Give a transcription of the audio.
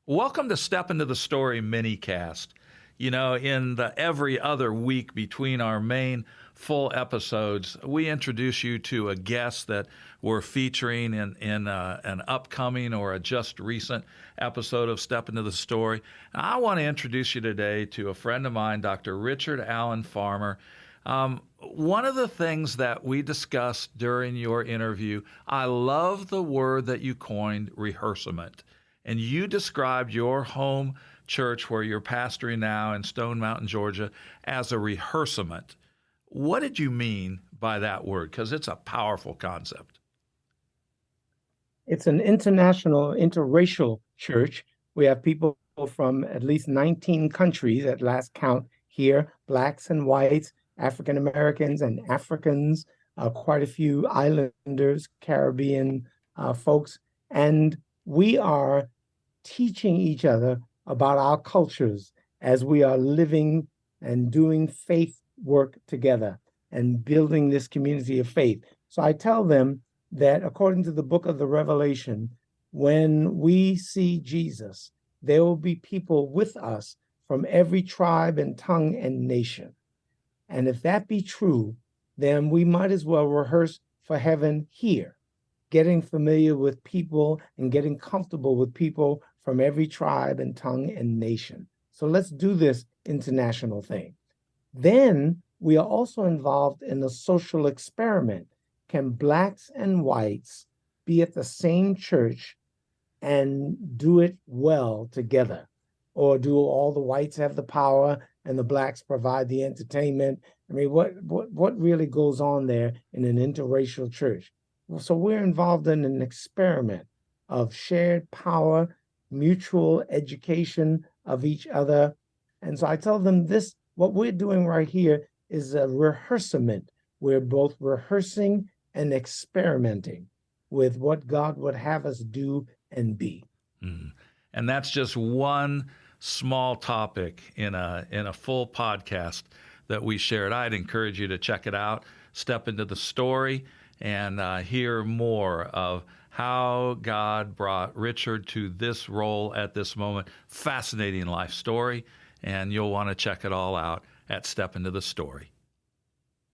Welcome to Step Into the Story minicast. You know, in the every other week between our main full episodes, we introduce you to a guest that we're featuring in an upcoming or a just recent episode of Step Into the Story. I want to introduce you today to a friend of mine, Dr. Richard Allen Farmer. One of the things that we discussed during your interview, I love the word that you coined, rehearsement. And you described your home church where you're pastoring now in Stone Mountain, Georgia, as a rehearsement. What did you mean by that word? Because it's a powerful concept. It's an international, interracial church. We have people from at least 19 countries at last count here, blacks and whites, African Americans and Africans, quite a few islanders, Caribbean folks. And we are teaching each other about our cultures as we are living and doing faith work together and building this community of faith. So I tell them that according to the book of the Revelation, when we see Jesus, there will be people with us from every tribe and tongue and nation. And if that be true, then we might as well rehearse for heaven here, getting familiar with people and getting comfortable with people from every tribe and tongue and nation. So let's do this international thing. Then we are also involved in a social experiment. Can blacks and whites be at the same church and do it well together? Or do all the whites have the power and the blacks provide the entertainment? I mean, what really goes on there in an interracial church? So we're involved in an experiment of shared power, mutual education of each other. And so I tell them this, what we're doing right here is a rehearsement. We're both rehearsing and experimenting with what God would have us do and be. Mm. And that's just one small topic in a full podcast that we shared. I'd encourage you to check it out, step into the story, and hear more of how God brought Richard to this role at this moment. Fascinating life story, and you'll want to check it all out at Step Into the Story.